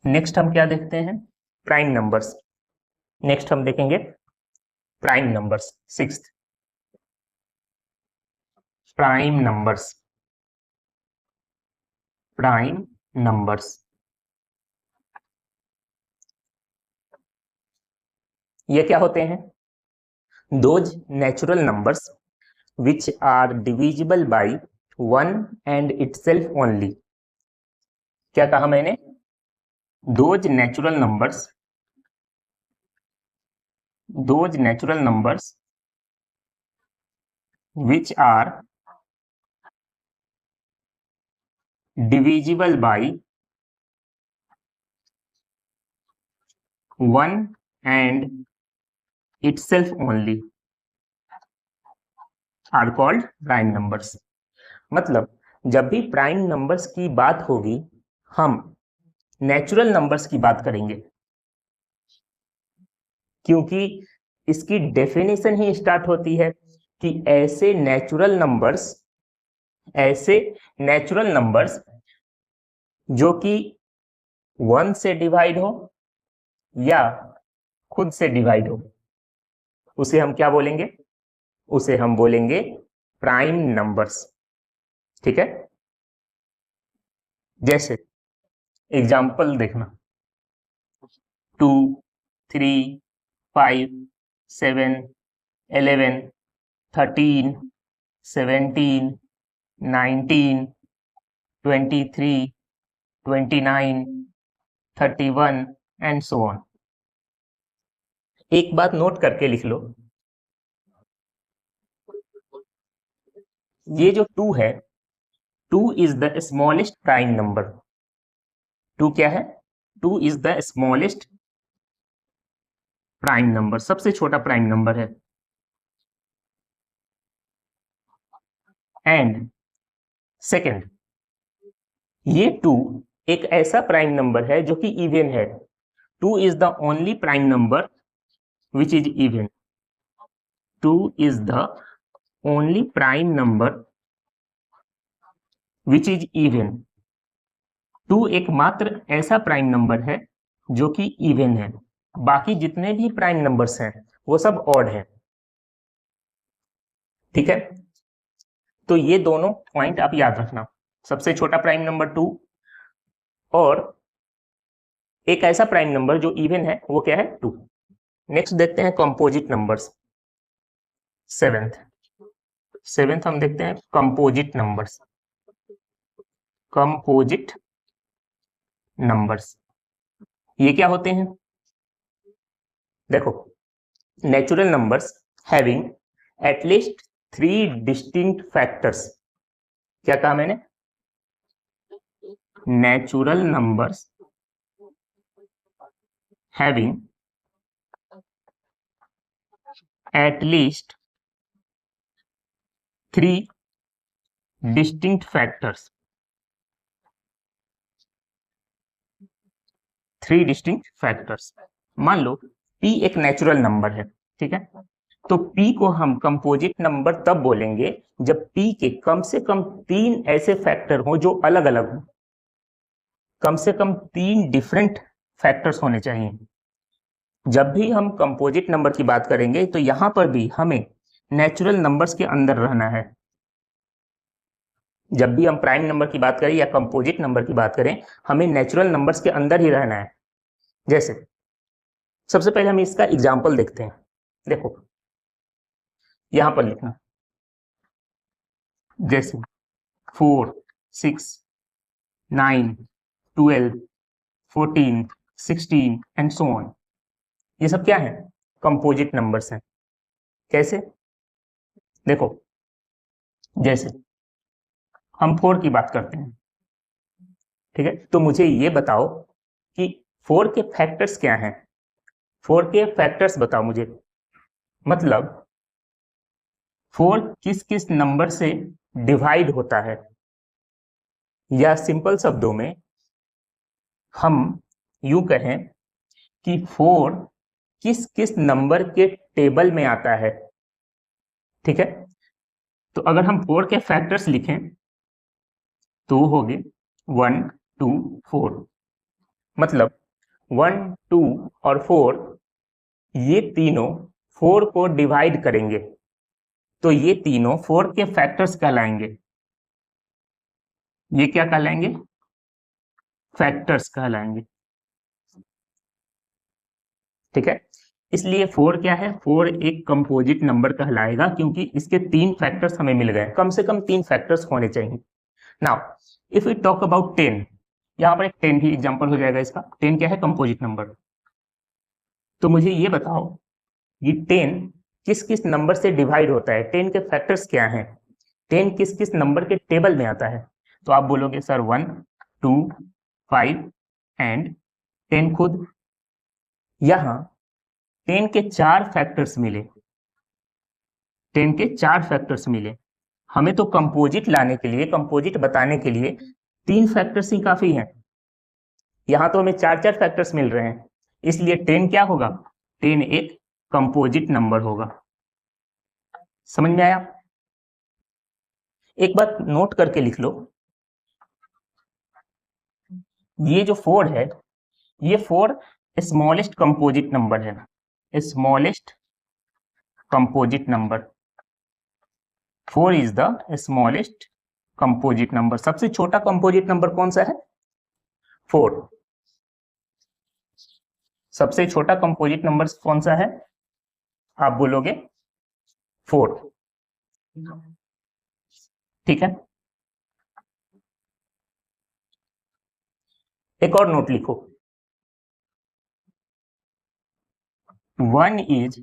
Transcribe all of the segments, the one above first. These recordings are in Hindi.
नेक्स्ट हम क्या देखते हैं? Prime numbers. नेक्स्ट हम देखेंगे prime numbers. Sixth, prime numbers. Prime numbers ये क्या होते हैं? Those natural numbers which are divisible by 1 and itself only। क्या कहा मैंने? those natural numbers which are divisible by 1 and itself only are called prime numbers। मतलब जब भी प्राइम नंबर्स की बात होगी हम नेचुरल नंबर्स की बात करेंगे, क्योंकि इसकी डेफिनेशन ही स्टार्ट होती है कि ऐसे नेचुरल नंबर्स जो कि 1 से डिवाइड हो या खुद से डिवाइड हो, उसे हम क्या बोलेंगे? उसे हम बोलेंगे प्राइम नंबर्स। ठीक है, जैसे एग्जाम्पल देखना, 2, 3, 5, 7, 11, 13, 17, 19, 23, 29, 31 एंड सो ऑन। एक बात नोट करके लिख लो, ये जो 2 है, 2 is the smallest prime number. 2 क्या है? 2 is the smallest prime number, सबसे छोटा प्राइम नंबर है। एंड सेकेंड, ये 2 एक ऐसा प्राइम नंबर है जो कि इवन है। 2 is the only prime number which is even. 2 is the only prime number which is even. 2 एकमात्र ऐसा प्राइम नंबर है जो कि इवन है। बाकी जितने भी प्राइम नंबर्स हैं वो सब ऑड हैं। ठीक है, तो ये दोनों पॉइंट आप याद रखना। सबसे छोटा प्राइम नंबर 2 और एक ऐसा प्राइम नंबर जो इवन है, वो क्या है? 2। नेक्स्ट देखते हैं कंपोजिट नंबर्स। सेवेंथ हम देखते हैं कंपोजिट नंबर्स। कंपोजिट नंबर्स ये क्या होते हैं? देखो, natural numbers having at least 3 distinct factors. क्या कहा मैंने? Natural numbers having at least 3 distinct factors। 3 distinct factors। मान लो p एक नेचुरल नंबर है, ठीक है, तो p को हम कंपोजिट नंबर तब बोलेंगे जब p के कम से कम 3 ऐसे फैक्टर हो जो अलग अलग हो। कम से कम 3 डिफरेंट फैक्टर्स होने चाहिए। जब भी हम कंपोजिट नंबर की बात करेंगे तो यहां पर भी हमें नेचुरल नंबर्स के अंदर रहना है। जब भी हम प्राइम नंबर की बात करें या कंपोजिट नंबर की बात करें, हमें नेचुरल नंबर्स के अंदर ही रहना है। जैसे सबसे पहले हम इसका एग्जाम्पल देखते हैं। देखो यहां पर लिखना, जैसे 4, 6, 9, 12, 14, 16 एंड सो ऑन। ये सब क्या है? कंपोजिट नंबर्स हैं। कैसे? देखो, जैसे हम 4 की बात करते हैं, ठीक है, तो मुझे ये बताओ कि 4 के फैक्टर्स क्या हैं? 4 के फैक्टर्स बताओ मुझे। मतलब 4 किस किस नंबर से डिवाइड होता है, या सिंपल शब्दों में हम यूं कहें कि 4 किस किस नंबर के टेबल में आता है। ठीक है, तो अगर हम 4 के फैक्टर्स लिखें तो हो गए 1, 2, 4। मतलब 1, 2 और 4 ये तीनों 4 को डिवाइड करेंगे तो ये तीनों 4 के फैक्टर्स कहलाएंगे। ये क्या कहलाएंगे? फैक्टर्स कहलाएंगे। ठीक है, इसलिए 4 क्या है? 4 एक कंपोजिट नंबर कहलाएगा क्योंकि इसके 3 फैक्टर्स हमें मिल गए। कम से कम 3 फैक्टर्स होने चाहिए। Now if we talk about 10, यहाँ पर एक 10 भी एग्जांपल हो जाएगा इसका। 10 क्या है? Composite number. तो मुझे ये बताओ ये 10 किस किस नंबर से डिवाइड होता है? 10 के फैक्टर्स क्या हैं? 10 किस किस नंबर के टेबल में आता है? तो आप बोलोगे सर 1, 2, 5 एंड 10 खुद। यहाँ 10 के 4 फैक्टर्स मिले। 10 के 4 फैक्टर्स मिले। हमें तो कंपोजिट लाने के लिए, कंपोजिट बताने के लिए 3 फैक्टर्स ही काफी हैं। यहाँ तो हमें 4 फैक्टर्स मिल रहे हैं, इसलिए 10 क्या होगा? 10 एक कंपोजिट नंबर होगा। समझ में आया? एक बात नोट करके लिख लो, ये जो 4 है, ये 4 स्मॉलेस्ट कंपोजिट नंबर है। Smallest composite number, 4 is the smallest composite number. सबसे छोटा कंपोजिट नंबर कौन सा है? 4। सबसे छोटा कंपोजिट नंबर कौन सा है? आप बोलोगे 4। ठीक है, एक और नोट लिखो, 1 is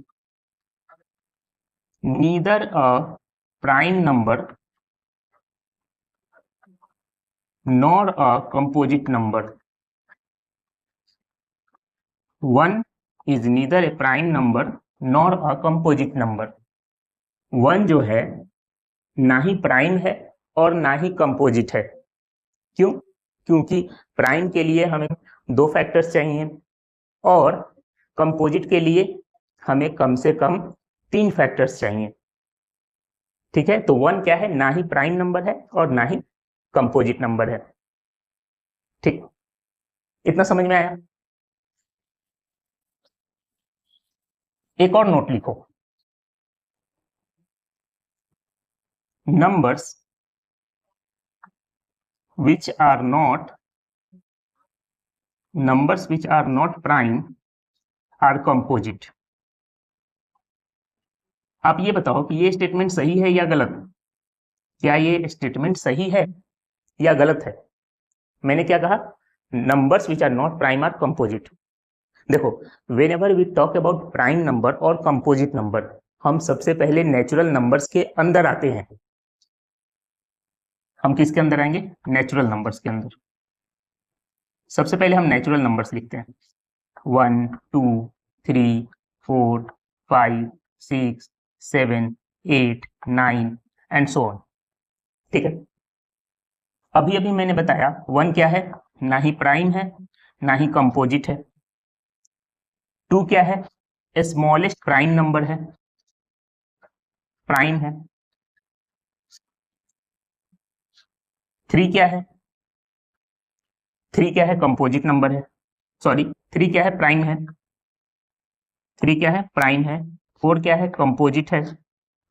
neither a prime number nor a composite number. 1 is neither A prime number nor a composite number. 1 जो है ना ही प्राइम है और ना ही कंपोजिट है। क्यों? क्योंकि प्राइम के लिए हमें 2 फैक्टर्स चाहिए और कंपोजिट के लिए हमें कम से कम 3 फैक्टर्स चाहिए। ठीक है, तो 1 क्या है? ना ही प्राइम नंबर है और ना ही कंपोजिट नंबर है। ठीक, इतना समझ में आया? एक और नोट लिखो, numbers which are not prime are composite। आप ये बताओ कि ये स्टेटमेंट सही है या गलत? क्या ये स्टेटमेंट सही है या गलत है? मैंने क्या कहा? Numbers which are not prime are composite. देखो, whenever we talk about prime number और कंपोजिट नंबर, हम सबसे पहले नेचुरल नंबर्स के अंदर आते हैं। हम किसके अंदर आएंगे? नेचुरल नंबर्स के अंदर। सबसे पहले हम नेचुरल नंबर्स लिखते हैं, 1, 2, 3, 4, 5, 6, 7, 8, 9 एंड सो ऑन। ठीक है, अभी अभी मैंने बताया 1 क्या है? ना ही प्राइम है ना ही कंपोजिट है। 2 क्या है? स्मॉलेस्ट प्राइम नंबर है, प्राइम है। 3 क्या है? 3 क्या है? कंपोजिट नंबर है। सॉरी, 3 क्या है? प्राइम है। 3 क्या है? प्राइम है। 4 क्या है? कंपोजिट है।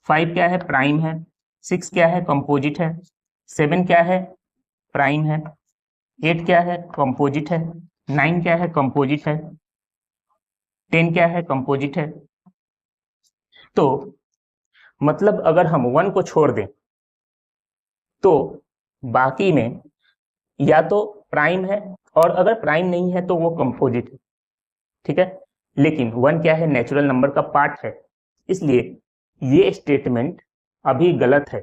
5 क्या है? प्राइम है। 6 क्या है? कंपोजिट है। 7 क्या है? प्राइम है। 8 क्या है? कंपोजिट है। 9 क्या है? कंपोजिट है। 10 क्या है? कंपोजिट है। तो मतलब अगर हम 1 को छोड़ दें तो बाकी में या तो प्राइम है और अगर प्राइम नहीं है तो वो कंपोजिट है। ठीक है, लेकिन 1 क्या है? नेचुरल नंबर का पार्ट है, इसलिए ये स्टेटमेंट अभी गलत है।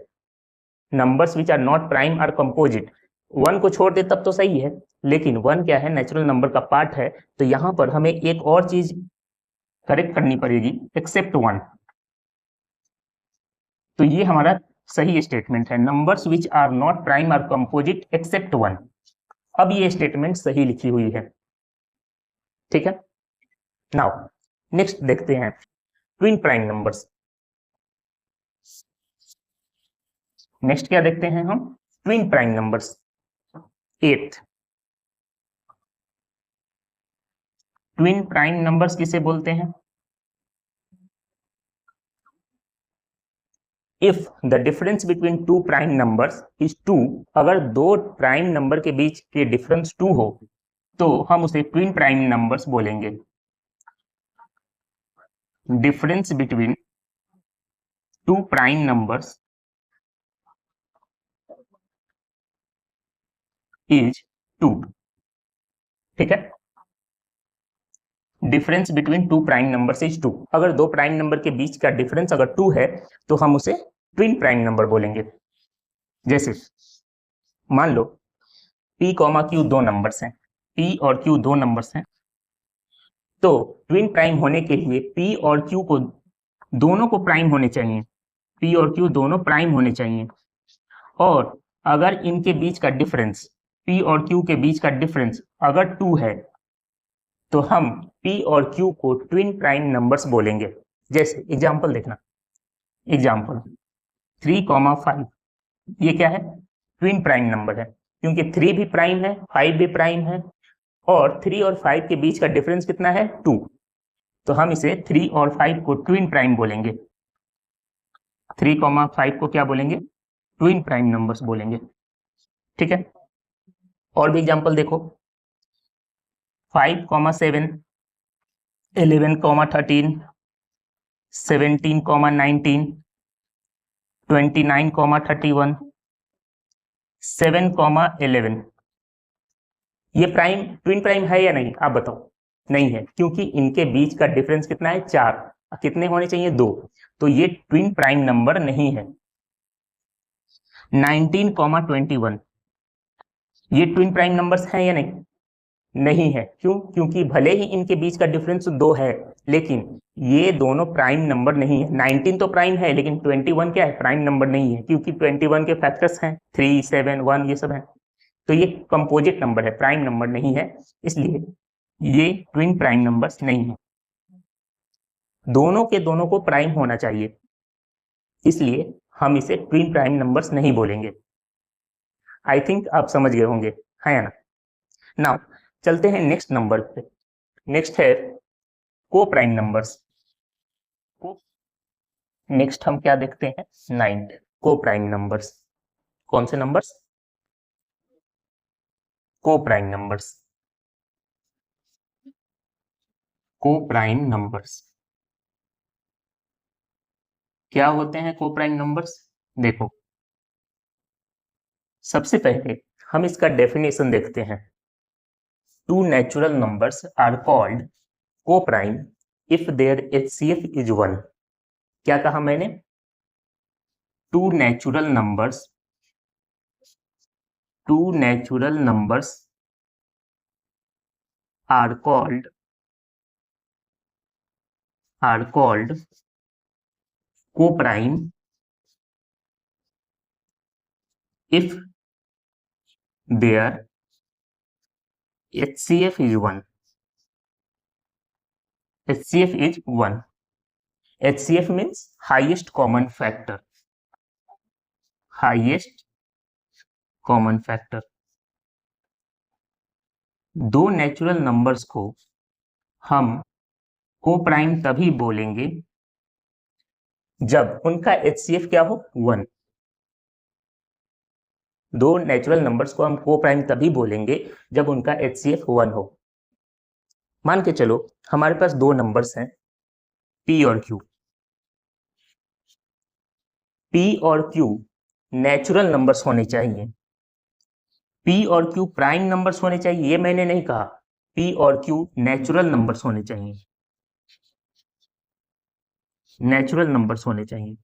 Numbers which are not prime are composite, 1 को छोड़ दे तब तो सही है, लेकिन 1 क्या है? नेचुरल नंबर का पार्ट है। तो यहां पर हमें एक और चीज करेक्ट करनी पड़ेगी, एक्सेप्ट 1। तो ये हमारा सही स्टेटमेंट है, numbers which are not prime are composite except 1। अब ये स्टेटमेंट सही लिखी हुई है। ठीक है, नाउ नेक्स्ट देखते हैं ट्विन प्राइम नंबर्स। नेक्स्ट क्या देखते हैं हम? Twin prime numbers. 8th, twin prime numbers किसे बोलते हैं? If the difference between two prime numbers is 2, अगर दो प्राइम नंबर के बीच के डिफरेंस 2 हो तो हम उसे ट्विन प्राइम नंबर्स बोलेंगे। Difference between two prime numbers is 2, ठीक है। Difference between two prime numbers is 2, अगर दो प्राइम नंबर के बीच का डिफरेंस अगर 2 है तो हम उसे ट्विन प्राइम नंबर बोलेंगे। जैसे मान लो p, q दो नंबर्स हैं, p और q दो नंबर्स हैं, तो ट्विन प्राइम होने के लिए p और q को दोनों को प्राइम होने चाहिए, p और q दोनों प्राइम होने चाहिए। और अगर इनके बीच का डिफरेंस, p और q के बीच का डिफरेंस अगर 2 है तो हम p और q को ट्विन प्राइम नंबर्स बोलेंगे। जैसे एग्जांपल देखना, एग्जांपल 3, 5, ये क्या है? ट्विन प्राइम नंबर है, क्योंकि 3 भी प्राइम है, 5 भी प्राइम है, और 3 और 5 के बीच का डिफरेंस कितना है? 2। तो हम इसे 3 और 5 को ट्विन प्राइम बोलेंगे। 3, 5 को क्या बोलेंगे? ट्विन प्राइम नंबर्स बोलेंगे, ठीक है। और भी एग्जांपल देखो, 5, 7, 11, 13, 17, 19, 29, 31, 7, 11, ये प्राइम ट्विन प्राइम है या नहीं? आप बताओ। नहीं है, क्योंकि इनके बीच का डिफरेंस कितना है? 4। कितने होने चाहिए? 2। तो ये ट्विन प्राइम नंबर नहीं है। 19, 21, ये ट्विन प्राइम नंबर्स हैं या नहीं? नहीं है। क्यों? क्योंकि भले ही इनके बीच का डिफरेंस 2 है, लेकिन ये दोनों प्राइम नंबर नहीं है। 19 तो प्राइम है, लेकिन 21 क्या है? प्राइम नंबर नहीं है, क्योंकि 21 के फैक्टर्स हैं 3, 7, 1, ये सब है। तो ये कंपोजिट नंबर है, प्राइम नंबर नहीं है, इसलिए ये ट्विन प्राइम नंबर्स नहीं है। दोनों के दोनों को प्राइम होना चाहिए, इसलिए हम इसे ट्विन प्राइम नंबर्स नहीं बोलेंगे। आई थिंक आप समझ गए होंगे, है ना? नाउ चलते हैं नेक्स्ट नंबर पे। नेक्स्ट है को प्राइम नंबर्स। नेक्स्ट हम क्या देखते हैं? 9 को प्राइम नंबर्स। कौन से नंबर्स? को प्राइम नंबर्स। को प्राइम नंबर्स क्या होते हैं? को प्राइम नंबर्स देखो, सबसे पहले हम इसका डेफिनेशन देखते हैं। Two natural numbers are called coprime if their HCF is 1। क्या कहा मैंने? Two natural numbers are called coprime if their HCF is 1. HCF is 1. HCF means highest common factor. Highest common factor. दो नेचुरल नंबर्स को हम को प्राइम तभी बोलेंगे जब उनका HCF क्या हो? 1। दो नेचुरल नंबर्स को हम को प्राइम तभी बोलेंगे जब उनका HCF 1 हो। मान के चलो हमारे पास दो नंबर्स हैं P और Q। P और Q नेचुरल नंबर्स होने चाहिए। P और Q प्राइम नंबर्स होने चाहिए, ये मैंने नहीं कहा। P और Q नेचुरल नंबर्स होने चाहिए, नेचुरल नंबर्स होने चाहिए।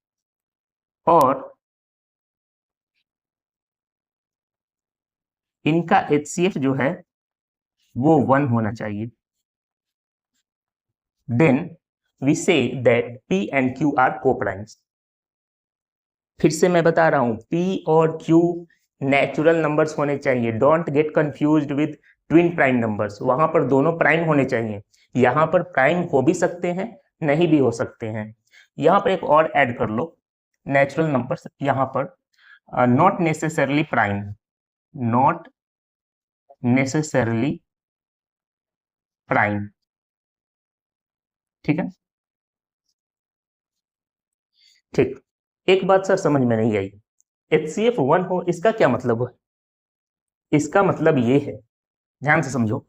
और इनका HCF जो है वो 1 होना चाहिए। Then we say that P and Q are coprimes. फिर से मैं बता रहा हूं, P और Q नेचुरल नंबर्स होने चाहिए। Don't get confused with twin prime numbers. वहां पर दोनों प्राइम होने चाहिए। यहां पर प्राइम हो भी सकते हैं, नहीं भी हो सकते हैं। यहां पर एक और ऐड कर लो, नेचुरल नंबर्स यहां पर not necessarily prime, not necessarily prime. ठीक है, ठीक। एक बात सर समझ में नहीं आई, HCF 1 हो इसका क्या मतलब है? इसका मतलब ये है, ध्यान से समझो,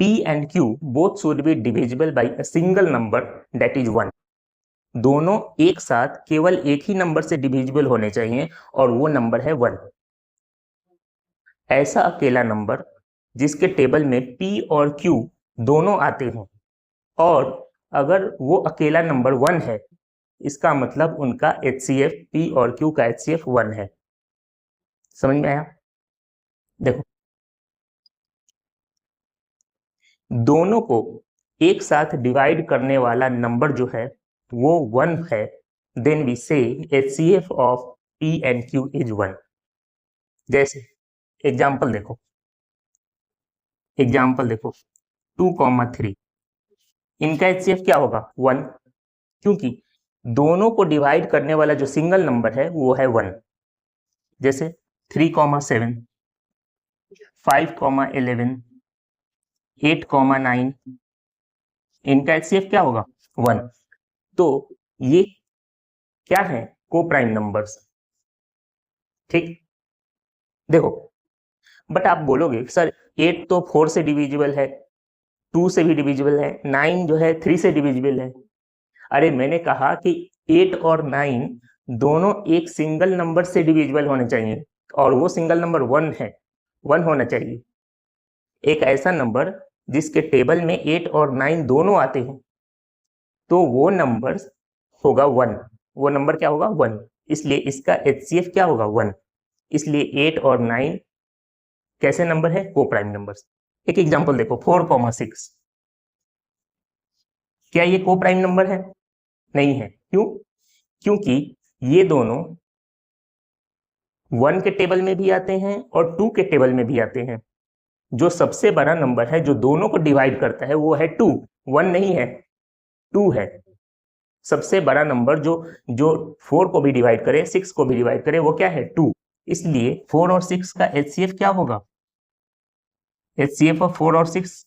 P and Q both should be divisible by a single number that is 1। दोनों एक साथ केवल एक ही नंबर से डिविजिबल होने चाहिए और वो नंबर है 1। ऐसा अकेला नंबर जिसके टेबल में P और Q दोनों आते हों, और अगर वो अकेला नंबर 1 है, इसका मतलब उनका HCF P और Q का HCF 1 है। समझ में आया? देखो, दोनों को एक साथ डिवाइड करने वाला नंबर जो है वो 1 है, देन वी से HCF of P and Q is 1। जैसे एग्जाम्पल देखो, 2,3, इनका HCF क्या होगा? 1, क्योंकि दोनों को डिवाइड करने वाला जो सिंगल नंबर है वो है 1। जैसे 3,7, 5,11, 8,9, इनका HCF क्या होगा? 1। तो ये क्या है? को प्राइम नंबर्स। ठीक, देखो, बट आप बोलोगे सर 8 तो 4 से डिविजिबल है, 2 से भी डिविजिबल है, 9 जो है 3 से डिविजिबल है। अरे मैंने कहा कि 8 और 9 दोनों एक सिंगल नंबर से डिविजिबल होने चाहिए, और वो सिंगल नंबर 1 है, 1 होना चाहिए। एक ऐसा नंबर जिसके टेबल में 8 और 9 दोनों आते हैं, तो वो नंबर होगा 1। वो नंबर क्या होगा? 1। इसलिए इसका HCF क्या होगा? 1। इसलिए 8 और 9 कैसे नंबर है? को प्राइम नंबर्स। एक एग्जांपल देखो, 4,6, क्या ये को प्राइम नंबर है? नहीं है। क्यों? क्योंकि ये दोनों 1 के टेबल में भी आते हैं और 2 के टेबल में भी आते हैं। जो सबसे बड़ा नंबर है जो दोनों को डिवाइड करता है वो है 2, 1 नहीं है, 2 है। सबसे बड़ा नंबर जो जो 4 को भी डिवाइड करे, 6 को भी डिवाइड करे, वो क्या है? 2। इसलिए 4 और 6 का HCF क्या होगा? HCF ऑफ 4 और 6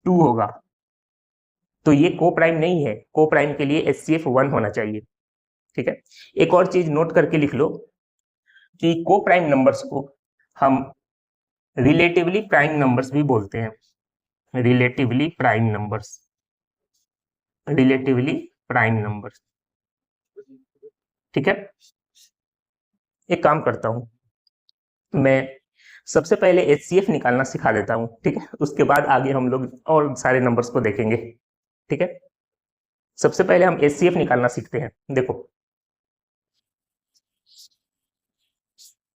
2 होगा। तो ये को प्राइम नहीं है, को प्राइम के लिए HCF 1 होना चाहिए। ठीक है, एक और चीज नोट करके लिख लो कि को प्राइम नंबर्स को हम रिलेटिवली प्राइम नंबर्स भी बोलते हैं। Relatively prime numbers, relatively prime numbers. ठीक है, एक काम करता हूं, मैं सबसे पहले HCF निकालना सिखा देता हूं, ठीक है? उसके बाद आगे हम लोग और सारे नंबर्स को देखेंगे। ठीक है, सबसे पहले हम HCF निकालना सीखते हैं। देखो,